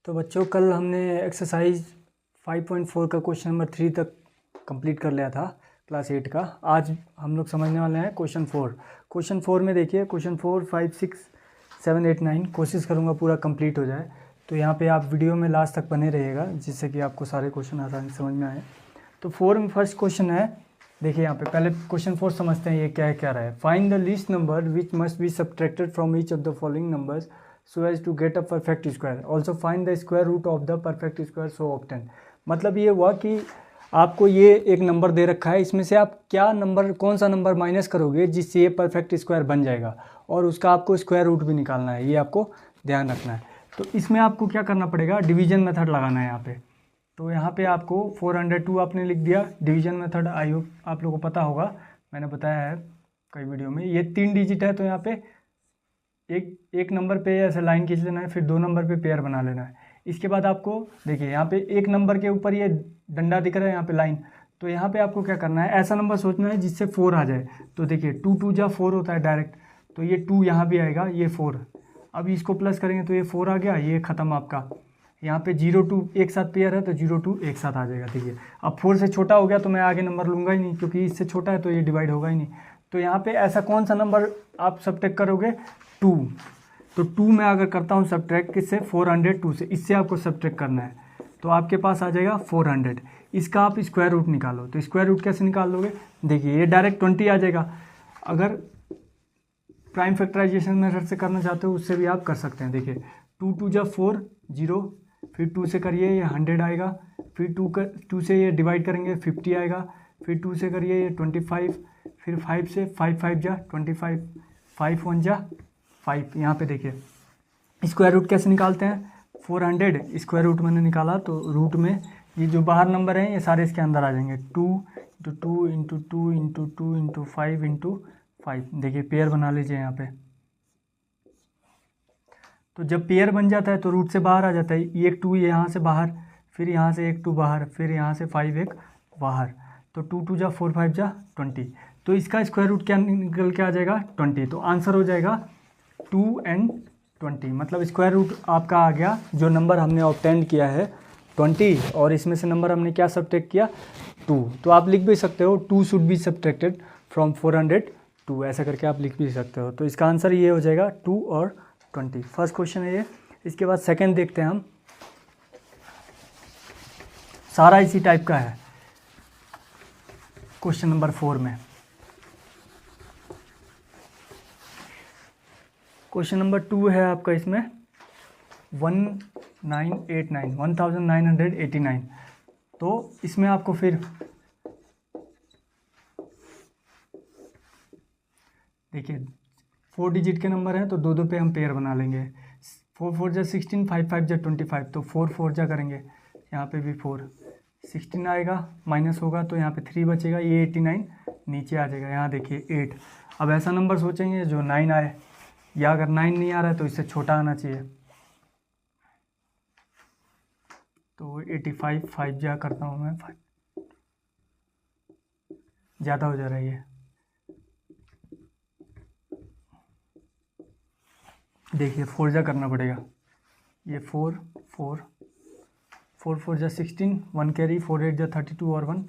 तो बच्चों कल हमने एक्सरसाइज 5.4 का क्वेश्चन नंबर 3 तक कंप्लीट कर लिया था क्लास 8 का। आज हम लोग समझने वाले हैं क्वेश्चन 4। क्वेश्चन 4 में देखिए क्वेश्चन 4, 5, 6, 7, 8, 9 कोशिश करूँगा पूरा कंप्लीट हो जाए। तो यहाँ पे आप वीडियो में लास्ट तक बने रहिएगा जिससे कि आपको सारे क्वेश्चन आसानी से समझ में आए। तो 4 में फर्स्ट क्वेश्चन है, देखिए यहाँ पे पहले क्वेश्चन 4 समझते हैं ये क्या रहा है। Find the least number which must be subtracted from each of the following numbers so as to get a perfect square. Also find the square root of the perfect square so obtained. मतलब ये हुआ कि आपको ये एक number दे रखा है, इसमें से आप कौन सा नंबर माइनस करोगे जिससे ये परफेक्ट स्क्वायर बन जाएगा और उसका आपको स्क्वायर रूट भी निकालना है, ये आपको ध्यान रखना है। तो इसमें आपको क्या करना पड़ेगा, डिवीजन मेथड लगाना है यहाँ पे। तो यहाँ पे आपको 402 आपने लिख दिया, डिवीजन मेथड आई होप आप लोगों को पता होगा, मैंने बताया है कई वीडियो में। ये 3 डिजिट है तो यहाँ पे एक नंबर पे ऐसे लाइन खींच लेना है, फिर 2 नंबर पे पेयर बना लेना है। इसके बाद आपको देखिए यहाँ पे एक नंबर के ऊपर ये डंडा दिख रहा है यहाँ पे लाइन, तो यहाँ पे आपको क्या करना है, ऐसा नंबर सोचना है जिससे 4 आ जाए। तो देखिए 2 2 जा 4 होता है डायरेक्ट, तो ये 2 यहाँ भी आएगा, ये 4। अब इसको प्लस करेंगे तो ये 4 आ गया, ये ख़त्म आपका। यहाँ पे 0 2 एक साथ पेयर है तो 0 2 एक साथ आ जाएगा। देखिए अब 4 से छोटा हो गया तो मैं आगे नंबर लूँगा ही नहीं, क्योंकि इससे छोटा है तो ये डिवाइड होगा ही नहीं। तो यहाँ पे ऐसा कौन सा नंबर आप सब्ट्रैक्ट करोगे, 2। तो 2 में अगर करता हूँ सब्ट्रैक्ट किससे, 402 से, इससे आपको सब्ट्रैक्ट करना है तो आपके पास आ जाएगा 400। इसका आप स्क्वायर रूट निकालो, तो स्क्वायर रूट कैसे निकाल लोगे, देखिए ये डायरेक्ट 20 आ जाएगा। अगर प्राइम फैक्टराइजेशन मेथड से करना चाहते हो उससे भी आप कर सकते हैं। देखिए 2 2 जा 4 0, फिर 2 से करिए ये 100 आएगा, फिर 2 से ये डिवाइड करेंगे 50 आएगा, फिर 2 से करिए ये 25, फिर 5 से 5 5 जा 25, 5 1 जा 5। यहाँ पे देखिए स्क्वायर रूट कैसे निकालते हैं, 400 स्क्वायर रूट मैंने निकाला तो रूट में ये जो बाहर नंबर हैं ये सारे इसके अंदर आ जाएंगे। 2 × 2 × 2 × 2 × 5 × 5। देखिए पेयर बना लीजिए यहाँ पे। तो जब पेयर बन जाता है तो रूट से बाहर आ जाता है, ये एक 2 यहाँ से बाहर, फिर यहाँ से एक 2 बाहर, फिर यहाँ से 5 एक बाहर। तो 2 2 जा 4 5 जा 20। तो इसका स्क्वायर रूट क्या निकल के आ जाएगा, 20। तो आंसर हो जाएगा 2 and 20। मतलब स्क्वायर रूट आपका आ गया, जो नंबर हमने ऑब्टेन किया है 20, और इसमें से नंबर हमने क्या सब्ट्रैक्ट किया, 2। तो आप लिख भी सकते हो 2 शुड बी सब्ट्रैक्टेड फ्रॉम 402, ऐसा करके आप लिख भी सकते हो। तो इसका आंसर ये हो जाएगा 2 और 20। फर्स्ट क्वेश्चन है ये। इसके बाद सेकेंड देखते हैं हम, सारा इसी टाइप का है क्वेश्चन नंबर 4 में। क्वेश्चन नंबर 2 है आपका, इसमें 1989। तो इसमें आपको फिर देखिए 4 डिजिट के नंबर हैं तो 2 2 पे हम पेयर बना लेंगे। 4 4 जा 16, 5 5 जा 25, तो 4 4 जा करेंगे, यहाँ पे भी 4, 16 आएगा, माइनस होगा तो यहाँ पे 3 बचेगा, ये 89 नीचे आ जाएगा। यहाँ देखिए 8। अब ऐसा नंबर सोचेंगे जो 9 आए, या अगर 9 नहीं आ रहा है तो इससे छोटा आना चाहिए। तो 85 5 जा करता हूँ मैं, 5 ज़्यादा हो जा रहा है ये। देखिए 4 जा करना पड़ेगा, ये 4 4 4 4 जा 16, 1 कैरी, 4 8 जा 32 और 1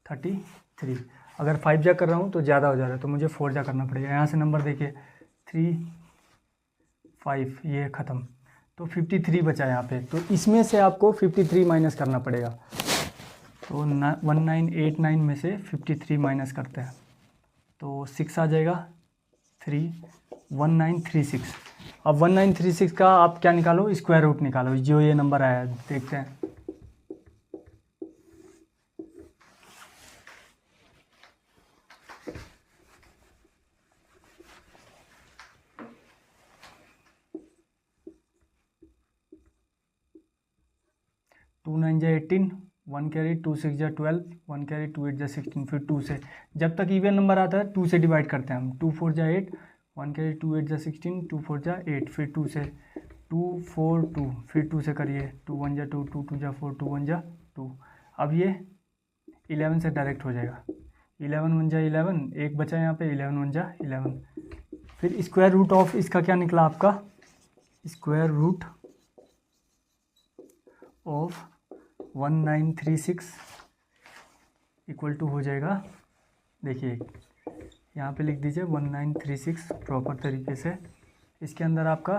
33। अगर 5 जा कर रहा हूँ तो ज़्यादा हो जा रहा है तो मुझे 4 जा करना पड़ेगा। यहाँ से नंबर देखिए 3 5, ये ख़त्म, तो 53 बचा यहाँ पे। तो इसमें से आपको 53 माइनस करना पड़ेगा। तो 1989 में से 53 माइनस करते हैं तो 6 आ जाएगा, 3 1936। अब 1936 का आप क्या निकालो, स्क्वायर रूट निकालो, जो ये नंबर आया है देखते हैं। टू 9 जा 18, 1 कैरी, 2 6 जा 12, 1 कैरी, 2 8 जा 16। फिर 2 से, जब तक इवन नंबर आता है 2 से डिवाइड करते हैं हम। 2 4 जा 8, 1 कैरी, 2 8 जा 16, 2 4 जा 8, फिर 2 से 2 4 2, फिर 2 से करिए 2 1 जा 2, 2 2 जा 4, 2 1 जा 2। अब ये 11 से डायरेक्ट हो जाएगा, 11 1 जा 11, एक बचा यहाँ पे, 11 1 जा 11। फिर स्क्वायर रूट ऑफ इसका क्या निकला आपका, square root of 1936 equal to हो जाएगा, देखिए यहाँ पे लिख दीजिए 1936 प्रॉपर तरीके से। इसके अंदर आपका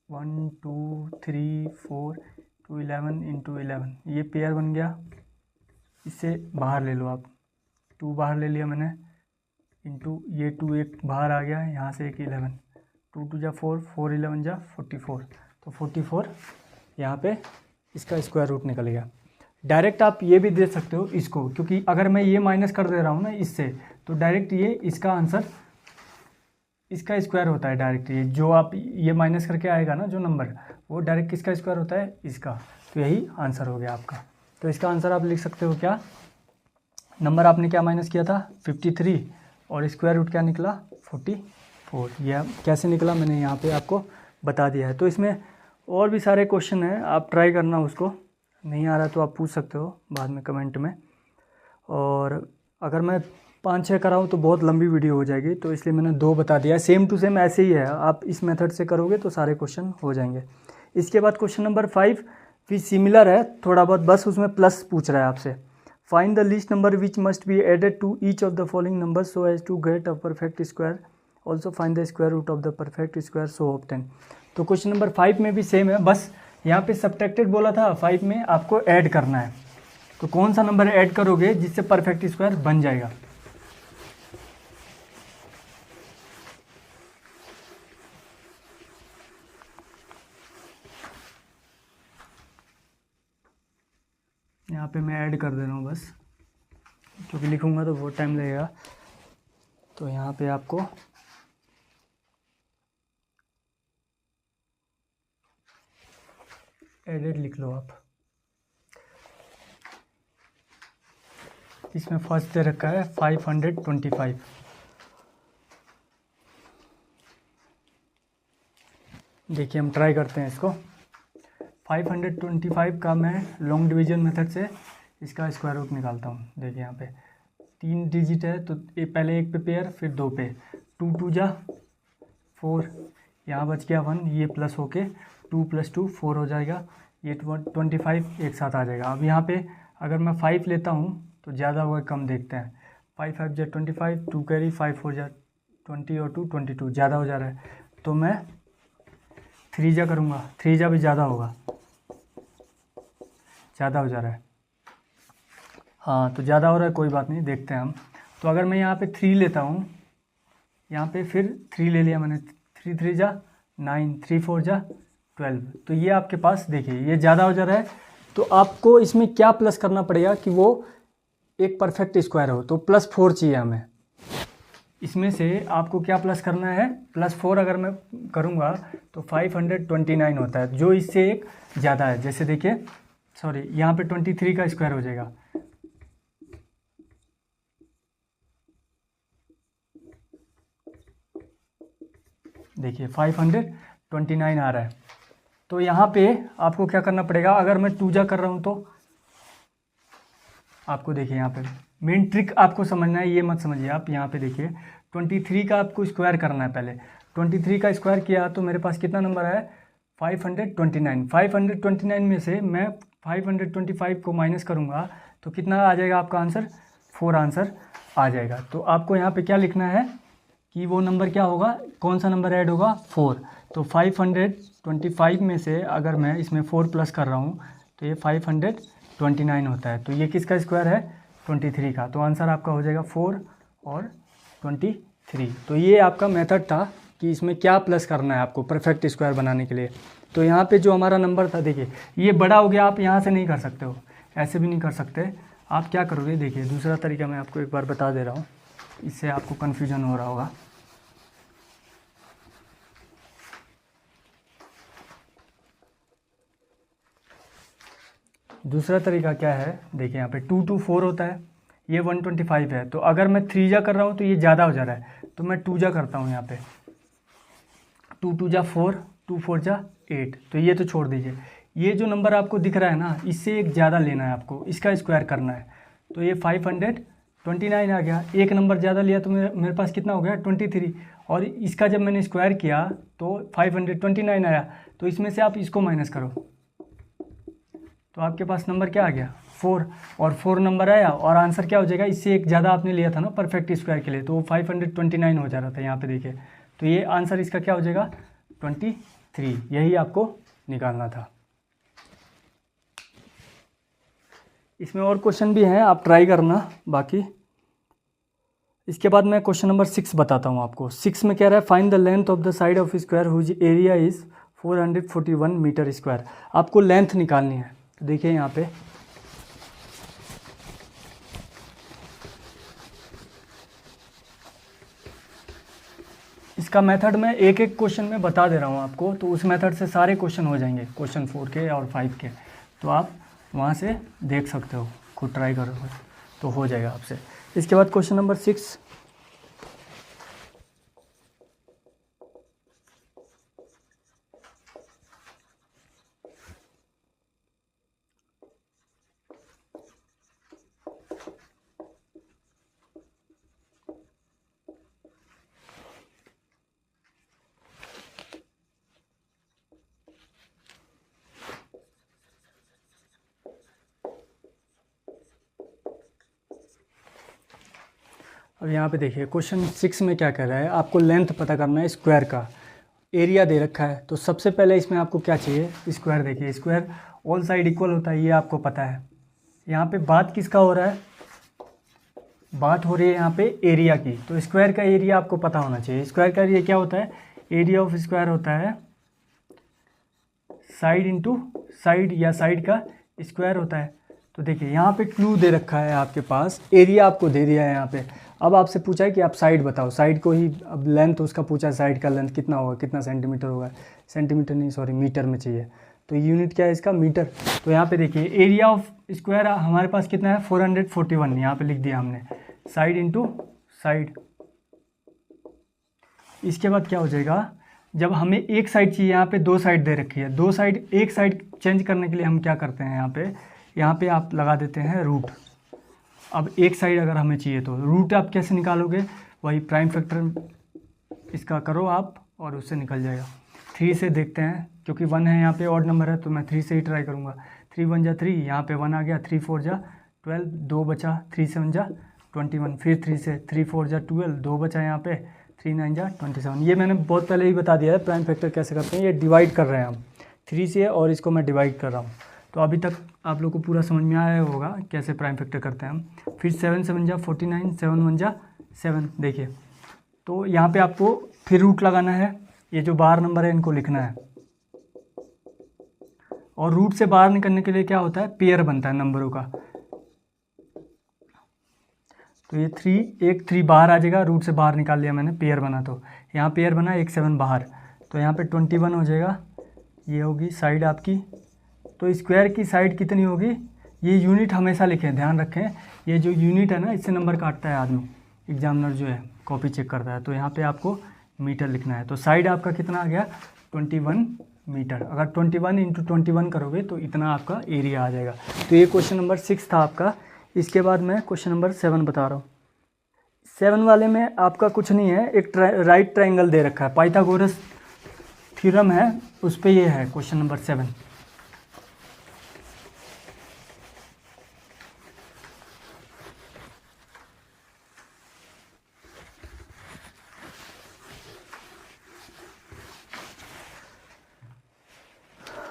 1 2 3 4 2 11 इंटू 11 ये पेयर बन गया। इससे बाहर ले लो आप, 2 बाहर ले लिया मैंने, इंटू ये 2 एक बाहर आ गया, यहाँ से एक 11, 2 2 जा 4, 4 11 जा 44, तो 44 यहाँ पे इसका स्क्वायर रूट निकल गया। डायरेक्ट आप ये भी दे सकते हो इसको, क्योंकि अगर मैं ये माइनस कर दे रहा हूँ ना इससे, तो डायरेक्ट ये इसका आंसर इसका स्क्वायर होता है डायरेक्ट। ये जो आप ये माइनस करके आएगा ना जो नंबर, वो डायरेक्ट किसका स्क्वायर होता है, इसका। तो यही आंसर हो गया आपका। तो इसका आंसर आप लिख सकते हो क्या, नंबर आपने क्या माइनस किया था 53 और स्क्वायर रूट क्या निकला 44। यह कैसे निकला मैंने यहाँ पे आपको बता दिया है। तो इसमें और भी सारे क्वेश्चन हैं, आप ट्राई करना, उसको नहीं आ रहा तो आप पूछ सकते हो बाद में कमेंट में। और अगर मैं 5-6 कराऊँ तो बहुत लंबी वीडियो हो जाएगी, तो इसलिए मैंने 2 बता दिया। सेम टू सेम ऐसे ही है, आप इस मेथड से करोगे तो सारे क्वेश्चन हो जाएंगे। इसके बाद क्वेश्चन नंबर 5 भी सिमिलर है थोड़ा बहुत, बस उसमें प्लस पूछ रहा है आपसे। Find the least number which must be added to each of the following number so as to get a perfect square, also find the square root of the perfect square so obtain. तो question number 5 में भी same है, बस यहाँ पे subtracted बोला था, 5 में आपको ऐड करना है। तो कौन सा नंबर ऐड करोगे जिससे परफेक्ट स्क्वायर बन जाएगा। यहाँ पे मैं ऐड कर दे रहा हूँ बस, क्योंकि लिखूँगा तो बहुत टाइम लगेगा। तो यहाँ पे आपको एडेड लिख लो आप। इसमें फर्स्ट दे रखा है 525। देखिए हम ट्राई करते हैं इसको। 525 का मैं लॉन्ग डिवीजन मेथड से इसका स्क्वायर रूट निकालता हूँ। देखिए यहाँ पे 3 डिजिट है, तो पहले 1 पे पेयर, फिर 2 पे, 2 2 जा 4, यहाँ बच गया 1, ये प्लस होके 2 + 2 4 हो जाएगा, ये 25 एक साथ आ जाएगा। अब यहाँ पे अगर मैं 5 लेता हूँ तो ज़्यादा होगा कम, देखते हैं। 5 5 जा 25, 2 कैरी 5 4 जा 20 और 2 22, ज़्यादा हो जा रहा है, तो मैं 3 जा करूँगा। 3 जा भी ज़्यादा होगा, ज़्यादा हो जा रहा है, हाँ तो ज़्यादा हो रहा है, कोई बात नहीं, देखते हैं हम। तो अगर मैं यहाँ पे 3 लेता हूँ, यहाँ पे फिर 3 ले लिया मैंने, 3 3 जा 9, 3 4 जा 12, तो ये आपके पास देखिए ये ज़्यादा हो जा रहा है। तो आपको इसमें क्या प्लस करना पड़ेगा कि वो एक परफेक्ट स्क्वायर हो, तो +4 चाहिए हमें। इसमें से आपको क्या प्लस करना है, +4 अगर मैं करूँगा तो 529 होता है, जो इससे एक ज़्यादा है। जैसे देखिए, सॉरी यहाँ पे 23 का स्क्वायर हो जाएगा, देखिए 529 आ रहा है। तो यहाँ पे आपको क्या करना पड़ेगा, अगर मैं 2 जा कर रहा हूँ तो आपको देखिए यहाँ पे मेन ट्रिक आपको समझना है, ये मत समझिए आप। यहाँ पे देखिए 23 का आपको स्क्वायर करना है। पहले 23 का स्क्वायर किया तो मेरे पास कितना नंबर है 529। 529 में से मैं 525 को माइनस करूँगा तो कितना आ जाएगा आपका आंसर, 4 आंसर आ जाएगा। तो आपको यहाँ पे क्या लिखना है कि वो नंबर क्या होगा, कौन सा नंबर ऐड होगा, 4। तो 525 में से अगर मैं इसमें 4 प्लस कर रहा हूँ तो ये 529 होता है। तो ये किसका स्क्वायर है, 23 का। तो आंसर आपका हो जाएगा 4 और 23। तो ये आपका मेथड था कि इसमें क्या प्लस करना है आपको परफेक्ट स्क्वायर बनाने के लिए। तो यहाँ पे जो हमारा नंबर था, देखिए ये बड़ा हो गया, आप यहाँ से नहीं कर सकते हो, ऐसे भी नहीं कर सकते। आप क्या करोगे, देखिए दूसरा तरीका मैं आपको एक बार बता दे रहा हूँ, इससे आपको कन्फ्यूजन हो रहा होगा। दूसरा तरीका क्या है, देखिए यहाँ पे 2 2 4 होता है, ये 125 है। तो अगर मैं 3 जा कर रहा हूँ तो ये ज़्यादा हो जा रहा है, तो मैं 2 जा करता हूँ। यहाँ पे 2 2 जा 4, 2 4 जा 8, तो ये तो छोड़ दीजिए। ये जो नंबर आपको दिख रहा है ना, इससे एक ज़्यादा लेना है आपको, इसका स्क्वायर करना है। तो ये 529 आ गया, एक नंबर ज़्यादा लिया तो मेरे पास कितना हो गया 23, और इसका जब मैंने स्क्वायर किया तो 529 आया। तो इसमें से आप इसको माइनस करो, तो आपके पास नंबर क्या आ गया 4, और 4 नंबर आया, और आंसर क्या हो जाएगा, इससे एक ज़्यादा आपने लिया था ना परफेक्ट स्क्वायर के लिए, तो वो 529 हो जा रहा था यहाँ पे देखिए। तो ये आंसर इसका क्या हो जाएगा 23, यही आपको निकालना था। इसमें और क्वेश्चन भी हैं, आप ट्राई करना बाकी। इसके बाद मैं क्वेश्चन नंबर 6 बताता हूँ आपको। 6 में कह रहा है find the length of the side of square whose area is 441 metre square. आपको लेंथ निकालनी है। तो देखिए यहाँ पे इसका मेथड मैं एक एक क्वेश्चन में बता दे रहा हूँ आपको, तो उस मेथड से सारे क्वेश्चन हो जाएंगे, क्वेश्चन 4 के और 5 के। तो आप वहाँ से देख सकते हो, खुद ट्राई करोगे तो हो जाएगा आपसे। इसके बाद क्वेश्चन नंबर 6, अब यहाँ पे देखिए क्वेश्चन 6 में क्या कह रहा है, आपको लेंथ पता करना है स्क्वायर का, एरिया दे रखा है। तो सबसे पहले इसमें आपको क्या चाहिए, स्क्वायर। देखिए स्क्वायर ऑल साइड इक्वल होता है, ये आपको पता है। यहाँ पे बात किसका हो रहा है, बात हो रही है यहाँ पे एरिया की। तो स्क्वायर का एरिया आपको पता होना चाहिए। स्क्वायर का एरिया क्या होता है, एरिया ऑफ स्क्वायर होता है साइड इंटू साइड, या साइड का स्क्वायर होता है। तो देखिए यहाँ पे क्लू दे रखा है आपके पास, एरिया आपको दे दिया है यहाँ पे। अब आपसे पूछा है कि आप साइड बताओ, साइड को ही, अब लेंथ उसका पूछा है, साइड का लेंथ कितना होगा, कितना सेंटीमीटर होगा, सेंटीमीटर नहीं सॉरी मीटर में चाहिए। तो यूनिट क्या है इसका, मीटर। तो यहाँ पे देखिए एरिया ऑफ स्क्वायर हमारे पास कितना है 441, यहाँ पे लिख दिया हमने, साइड इंटू साइड। इसके बाद क्या हो जाएगा, जब हमें एक साइड चाहिए, यहाँ पे 2 साइड दे रखी है, 2 साइड, एक साइड चेंज करने के लिए हम क्या करते हैं, यहाँ पे आप लगा देते हैं रूट। अब एक साइड अगर हमें चाहिए तो रूट आप कैसे निकालोगे, वही प्राइम फैक्टर इसका करो आप और उससे निकल जाएगा। 3 से देखते हैं, क्योंकि 1 है यहाँ पे ऑड नंबर है, तो मैं 3 से ही ट्राई करूँगा। 3 1 जा 3, यहाँ पे 1 आ गया, 3 4 जा 12, 2 बचा, 3 7 जा 21, फिर 3 से 3 4 जा 12, 2 बचा यहाँ पे, 3 9 जा 27। ये मैंने बहुत पहले ही बता दिया है प्राइम फैक्टर कैसे करते हैं। ये डिवाइड कर रहे हैं हम 3 से, और इसको मैं डिवाइड कर रहा हूँ। तो अभी तक आप लोग को पूरा समझ में आया होगा कैसे प्राइम फैक्टर करते हैं हम। फिर 7 7 जा 49, 7 1 जा 7। देखिए तो यहाँ पे आपको फिर रूट लगाना है, ये जो बाहर नंबर है इनको लिखना है, और रूट से बाहर निकलने के लिए क्या होता है, पेयर बनता है नंबरों का। तो ये 3 बाहर आ जाएगा, रूट से बाहर निकाल लिया मैंने, पेयर बना, तो यहाँ पेयर बना, 1 7 बाहर, तो यहाँ पे 21 हो जाएगा। ये होगी साइड आपकी। तो स्क्वायर की साइड कितनी होगी, ये यूनिट हमेशा लिखें, ध्यान रखें, ये जो यूनिट है ना इससे नंबर काटता है आदमी, एग्जामिनर जो है कॉपी चेक करता है। तो यहाँ पे आपको मीटर लिखना है। तो साइड आपका कितना आ गया 21 मीटर। अगर 21 इंटू 21 करोगे तो इतना आपका एरिया आ जाएगा। तो ये क्वेश्चन नंबर 6 था आपका। इसके बाद मैं क्वेश्चन नंबर 7 बता रहा हूँ। 7 वाले में आपका कुछ नहीं है, एक राइट ट्राइंगल दे रखा है, पाइथागोरस थ्योरम है उस पर ये है क्वेश्चन नंबर 7।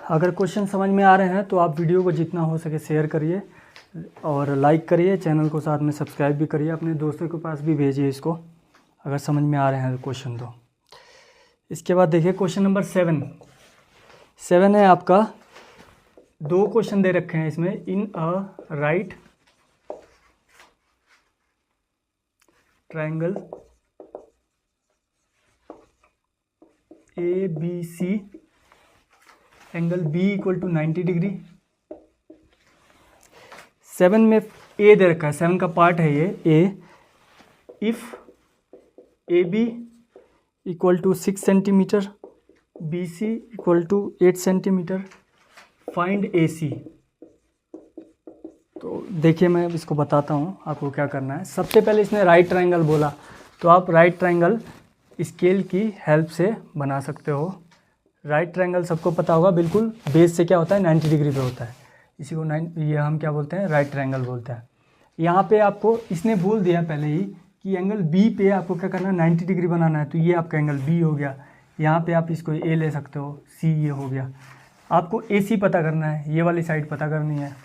अगर क्वेश्चन समझ में आ रहे हैं तो आप वीडियो को जितना हो सके शेयर करिए और लाइक करिए, चैनल को साथ में सब्सक्राइब भी करिए, अपने दोस्तों के पास भी भेजिए इसको अगर समझ में आ रहे हैं क्वेश्चन तो। इसके बाद देखिए क्वेश्चन नंबर 7 है आपका। 2 क्वेश्चन दे रखे हैं इसमें। In a right triangle ABC angle B equal to 90 degree. 7 में A दे रखा है, 7 का पार्ट है ये A। If AB equal to 6 centimetre, BC equal to 8 centimetre, find AC। तो देखिए मैं इसको बताता हूँ आपको क्या करना है। सबसे पहले इसने राइट ट्राइंगल बोला, तो आप राइट ट्राइंगल स्केल की हेल्प से बना सकते हो। राइट ट्रायंगल सबको पता होगा, बिल्कुल बेस से क्या होता है 90 डिग्री पे होता है। इसी को ये हम क्या बोलते हैं, राइट ट्रायंगल बोलते हैं। यहाँ पे आपको इसने बोल दिया पहले ही कि एंगल बी पे आपको क्या करना है, 90 डिग्री बनाना है, तो ये आपका एंगल बी हो गया। यहाँ पे आप इसको ए ले सकते हो, सी ये हो गया। आपको ए सी पता करना है, ये वाली साइड पता करनी है।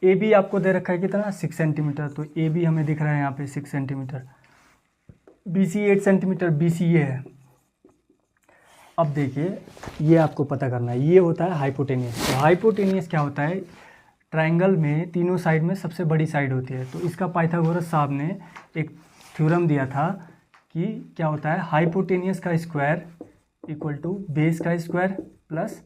ए बी आपको दे रखा है कितना, 6 सेंटीमीटर, तो ए बी हमें दिख रहा है यहाँ पे 6 centimetre. B C 8 centimetre, B C ये है। अब देखिए ये आपको पता करना है, ये होता है हाइपोटेनियस। तो हाइपोटेनियस क्या होता है, ट्रायंगल में तीनों साइड में सबसे बड़ी साइड होती है। तो इसका पाइथागोरस साहब ने एक थ्योरम दिया था कि क्या होता है, हाइपोटेनियस का स्क्वायर इक्वल टू बेस का स्क्वायर प्लस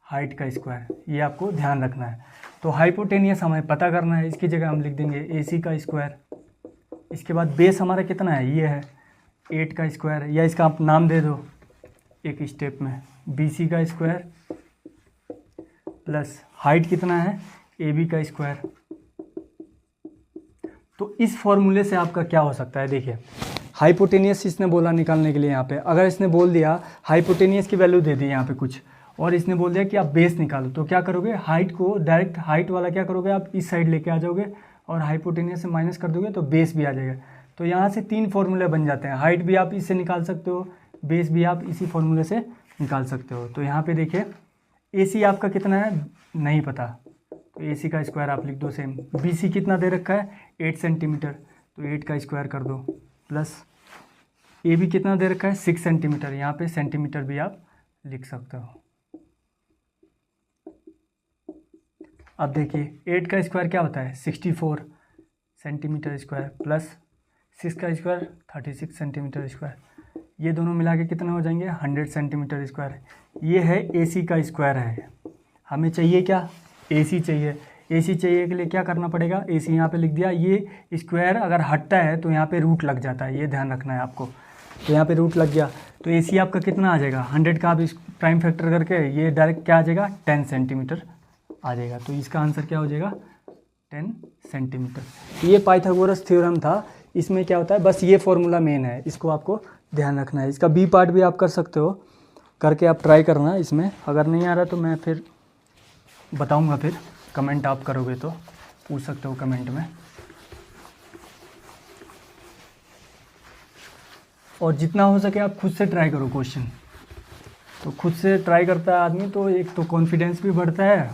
हाइट का स्क्वायर। ये आपको ध्यान रखना है। तो हाइपोटेनियस हमें पता करना है, इसकी जगह हम लिख देंगे ए सी का स्क्वायर। इसके बाद बेस हमारा कितना है, ये है 8 का स्क्वायर, या इसका आप नाम दे दो एक स्टेप में, बी सी का स्क्वायर प्लस हाइट कितना है, ए बी का स्क्वायर। तो इस फॉर्मूले से आपका क्या हो सकता है, देखिए हाइपोटेनियस इसने बोला निकालने के लिए। यहाँ पे अगर इसने बोल दिया हाइपोटेनियस की वैल्यू दे दी यहाँ पे कुछ, और इसने बोल दिया कि आप बेस निकालो, तो क्या करोगे, हाइट को डायरेक्ट हाइट वाला क्या करोगे, आप इस साइड लेके आ जाओगे और हाइपोटेनियस से माइनस कर दोगे तो बेस भी आ जाएगा। तो यहाँ से 3 फॉर्मूले बन जाते हैं। हाइट भी आप इससे निकाल सकते हो, बेस भी आप इसी फॉर्मूले से निकाल सकते हो। तो यहाँ पे देखिए ए सी आपका कितना है नहीं पता, तो ए सी का स्क्वायर आप लिख दो सेम। बी सी कितना दे रखा है 8 सेंटीमीटर, तो 8 का स्क्वायर कर दो, प्लस ए बी कितना दे रखा है 6 सेंटीमीटर, यहाँ पे सेंटीमीटर भी आप लिख सकते हो। अब देखिए 8 का स्क्वायर क्या होता है 64 सेंटीमीटर स्क्वायर, प्लस 6 का स्क्वायर 36 सेंटीमीटर स्क्वायर, ये दोनों मिला के कितना हो जाएंगे 100 सेंटीमीटर स्क्वायर। ये है ए सी का स्क्वायर है। हमें चाहिए क्या, ए सी चाहिए। ए सी चाहिए के लिए क्या करना पड़ेगा, ए सी यहाँ पर लिख दिया। ये स्क्वायर अगर हटता है तो यहाँ पे रूट लग जाता है, ये ध्यान रखना है आपको। तो यहाँ पे रूट लग गया तो ए सी आपका कितना आ जाएगा 100 का, आप इस प्राइम फैक्टर करके ये डायरेक्ट क्या आ जाएगा 10 सेंटीमीटर आ जाएगा। तो इसका आंसर क्या हो जाएगा 10 सेंटीमीटर। ये पाइथागोरस थ्योरम था। इसमें क्या होता है, बस ये फॉर्मूला मेन है, इसको आपको ध्यान रखना है। इसका बी पार्ट भी आप कर सकते हो, करके आप ट्राई करना। इसमें अगर नहीं आ रहा तो मैं फिर बताऊंगा, फिर कमेंट आप करोगे तो पूछ सकते हो कमेंट में। और जितना हो सके आप खुद से ट्राई करो क्वेश्चन। तो खुद से ट्राई करता है आदमी तो एक तो कॉन्फिडेंस भी बढ़ता है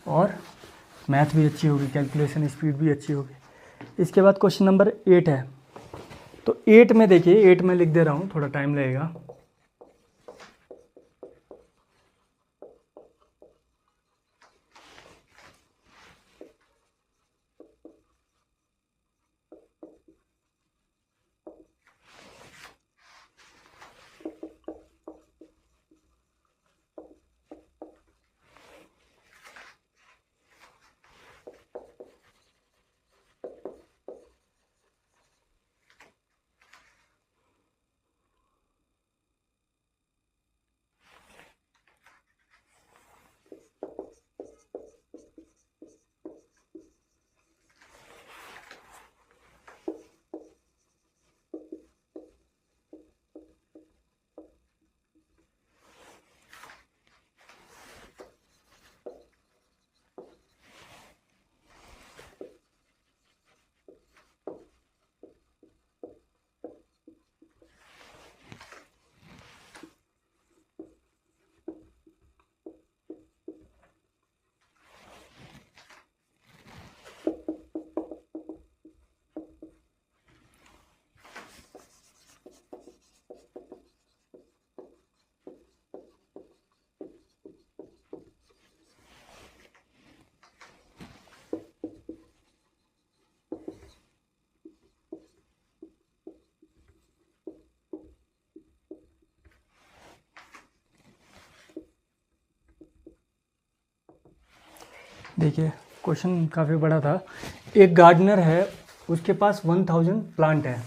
और मैथ भी अच्छी होगी, कैलकुलेशन स्पीड भी अच्छी होगी। इसके बाद क्वेश्चन नंबर 8 है। तो 8 में देखिए, 8 में लिख दे रहा हूँ, थोड़ा टाइम लगेगा। देखिए क्वेश्चन काफ़ी बड़ा था। एक गार्डनर है, उसके पास 1000 प्लांट है।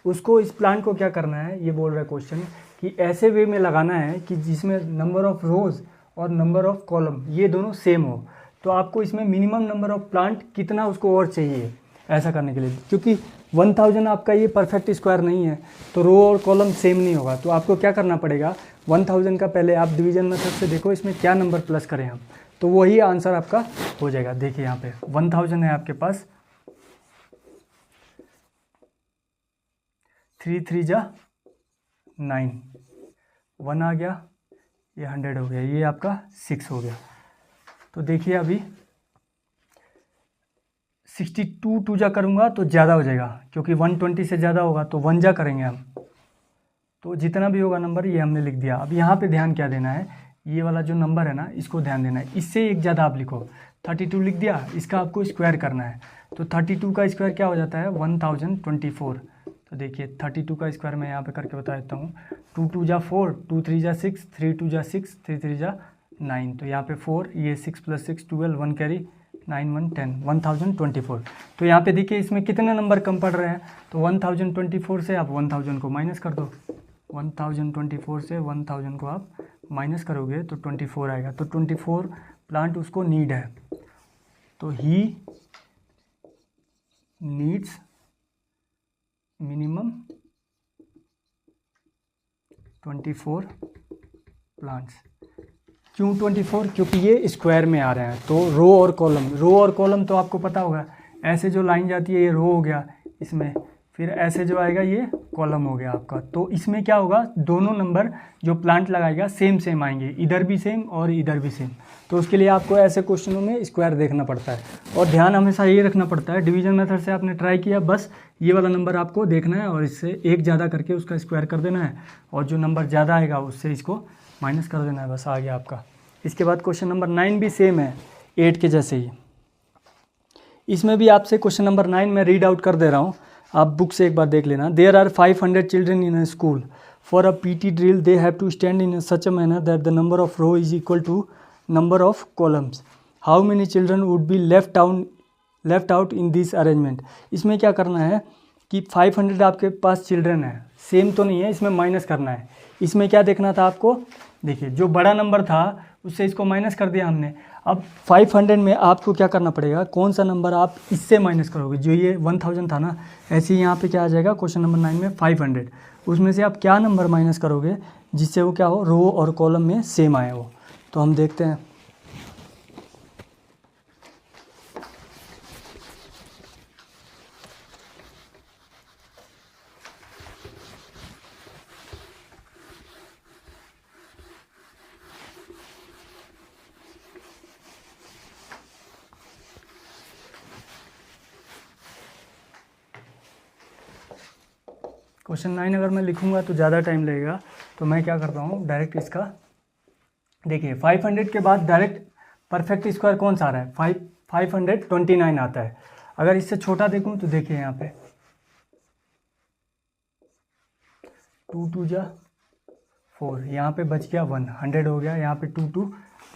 उसको इस प्लांट को क्या करना है, ये बोल रहा है क्वेश्चन कि ऐसे वे में लगाना है कि जिसमें नंबर ऑफ़ रोज़ और नंबर ऑफ़ कॉलम ये दोनों सेम हो। तो आपको इसमें मिनिमम नंबर ऑफ़ प्लांट कितना उसको और चाहिए ऐसा करने के लिए, क्योंकि 1000 आपका ये परफेक्ट स्क्वायर नहीं है तो रो और कॉलम सेम नहीं होगा। तो आपको क्या करना पड़ेगा, 1000 का पहले आप डिवीजन मेथड से देखो इसमें क्या नंबर प्लस करें हम। तो वही आंसर आपका हो जाएगा। देखिए यहाँ पे 1000 है आपके पास, 3 3 जा 9, 1 आ गया, ये 100 हो गया, ये आपका 6 हो गया। तो देखिए अभी 62 2 जा करूँगा तो ज़्यादा हो जाएगा, क्योंकि 120 से ज़्यादा होगा तो 1 जा करेंगे हम, तो जितना भी होगा नंबर ये हमने लिख दिया। अब यहाँ पे ध्यान क्या देना है, ये वाला जो नंबर है ना इसको ध्यान देना है, इससे एक ज़्यादा आप लिखो। 32 लिख दिया, इसका आपको स्क्वायर करना है, तो 32 का स्क्वायर क्या हो जाता है 1024। तो देखिए 32 का स्क्वायर मैं यहाँ पे करके बता देता हूँ। 2 2 जा 4, 2 3 जा 6, 3 2 जा 6, 3 3 जा 9, तो यहाँ पे 4, ये 6 + 6 12, 1 कैरी 9 1 10, 1024। तो यहाँ पे देखिए इसमें कितने नंबर कम पड़ रहे हैं, तो 1024 से आप 1000 को माइनस कर दो। 1024 से 1000 को आप माइनस करोगे तो 24 आएगा। तो 24 प्लांट उसको नीड है, तो ही नीड्स मिनिमम 24 प्लांट्स। क्यों 24? क्योंकि ये स्क्वायर में आ रहे हैं। तो रो और कॉलम तो आपको पता होगा, ऐसे जो लाइन जाती है ये रो हो गया इसमें, फिर ऐसे जो आएगा ये कॉलम हो गया आपका। तो इसमें क्या होगा, दोनों नंबर जो प्लांट लगाएगा सेम आएंगे, इधर भी सेम और इधर भी सेम। तो उसके लिए आपको ऐसे क्वेश्चनों में स्क्वायर देखना पड़ता है, और ध्यान हमेशा ये रखना पड़ता है, डिवीजन मेथड से आपने ट्राई किया, बस ये वाला नंबर आपको देखना है और इससे एक ज़्यादा करके उसका स्क्वायर कर देना है, और जो नंबर ज़्यादा आएगा उससे इसको माइनस कर देना है, बस आ गया आपका। इसके बाद क्वेश्चन नंबर 9 भी सेम है 8 के जैसे ही। इसमें भी आपसे क्वेश्चन नंबर 9 में रीड आउट कर दे रहा हूँ, आप बुक से एक बार देख लेना। There are 500 children in a school, for a PT drill they have to stand in such a manner that the number of row is equal to number of columns. How many children would be left out in this arrangement. इसमें क्या करना है कि 500 आपके पास children है, same तो नहीं है, इसमें माइनस करना है। इसमें क्या देखना था आपको, देखिए जो बड़ा नंबर था उससे इसको माइनस कर दिया हमने। अब 500 में आपको क्या करना पड़ेगा, कौन सा नंबर आप इससे माइनस करोगे, जो ये 1000 था ना, ऐसे ही यहाँ पे क्या आ जाएगा क्वेश्चन नंबर 9 में 500, उसमें से आप क्या नंबर माइनस करोगे जिससे वो क्या हो, रो और कॉलम में सेम आए वो। तो हम देखते हैं। क्वेश्चन 9 अगर मैं लिखूंगा तो ज़्यादा टाइम लगेगा, तो मैं क्या करता हूँ डायरेक्ट इसका, देखिए 500 के बाद डायरेक्ट परफेक्ट स्क्वायर कौन सा आ रहा है, 529 आता है। अगर इससे छोटा देखूँ तो देखिए यहाँ पे 2 2 जा 4, यहाँ पे बच गया 1, 100 हो गया, यहाँ पे 2 2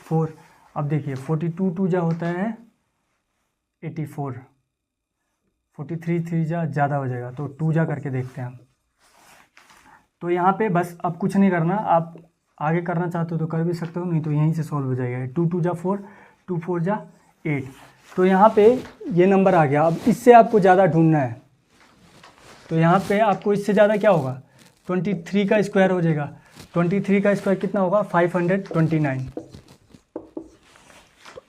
4। अब देखिए 42 2 जा होता है 84, 43 3 जा ज़्यादा हो जाएगा, तो 2 जा करके देखते हैं हम। तो यहाँ पे बस अब कुछ नहीं करना, आप आगे करना चाहते हो तो कर भी सकते हो, नहीं तो यहीं से सॉल्व हो जाएगा। 2 2 जा 4, 2 4 जा 8। तो यहाँ पे ये नंबर आ गया। अब इससे आपको ज़्यादा ढूंढना है, तो यहाँ पे आपको इससे ज़्यादा क्या होगा, 23 का स्क्वायर हो जाएगा। 23 का स्क्वायर कितना होगा, 529।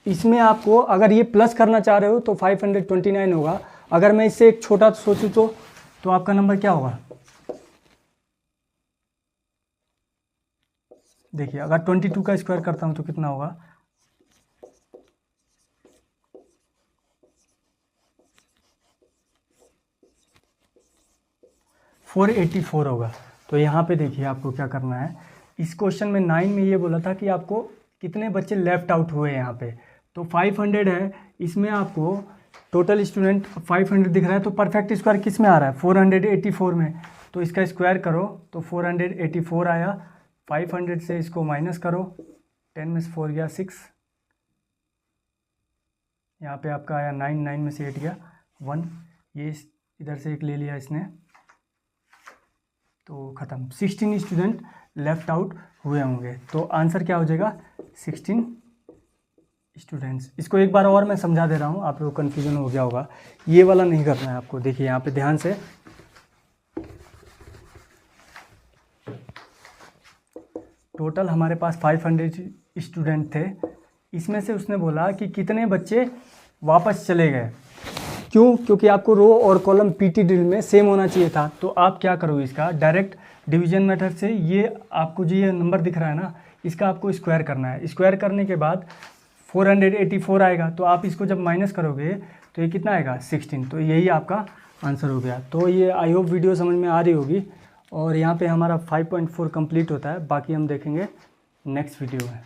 इसमें आपको अगर ये प्लस करना चाह रहे हो तो 529 होगा। अगर मैं इससे एक छोटा सोचूं तो आपका नंबर क्या होगा, देखिए अगर 22 का स्क्वायर करता हूं तो कितना होगा, 484 होगा। तो यहाँ पे देखिए आपको क्या करना है, इस क्वेश्चन में 9 में ये बोला था कि आपको कितने बच्चे लेफ्ट आउट हुए यहाँ पे, तो 500 है, इसमें आपको टोटल स्टूडेंट 500 दिख रहा है, तो परफेक्ट स्क्वायर किस में आ रहा है, 484 में। तो इसका स्क्वायर करो तो 484 आया। 500 से इसको माइनस करो, 10 में से 4 गया 6, यहाँ पे आपका आया 9, 9 में से 8 गया 1, ये इधर से एक ले लिया इसने, तो ख़त्म। 16 स्टूडेंट लेफ्ट आउट हुए होंगे, तो आंसर क्या हो जाएगा, 16 स्टूडेंट्स। इसको एक बार और मैं समझा दे रहा हूँ, आप लोग को कन्फ्यूजन हो गया होगा, ये वाला नहीं करना है आपको। देखिए यहाँ पे ध्यान से, टोटल हमारे पास 500 स्टूडेंट थे, इसमें से उसने बोला कि कितने बच्चे वापस चले गए। क्यों? क्योंकि आपको रो और कॉलम पीटी ड्रिल में सेम होना चाहिए था। तो आप क्या करोगे, इसका डायरेक्ट डिवीजन मेथड से ये आपको जो ये नंबर दिख रहा है ना, इसका आपको स्क्वायर करना है। स्क्वायर करने के बाद 484 आएगा। तो आप इसको जब माइनस करोगे तो ये कितना आएगा, 16। तो यही आपका आंसर हो गया। तो ये आई होप वीडियो समझ में आ रही होगी। और यहाँ पे हमारा 5.4 कंप्लीट होता है। बाकी हम देखेंगे नेक्स्ट वीडियो में।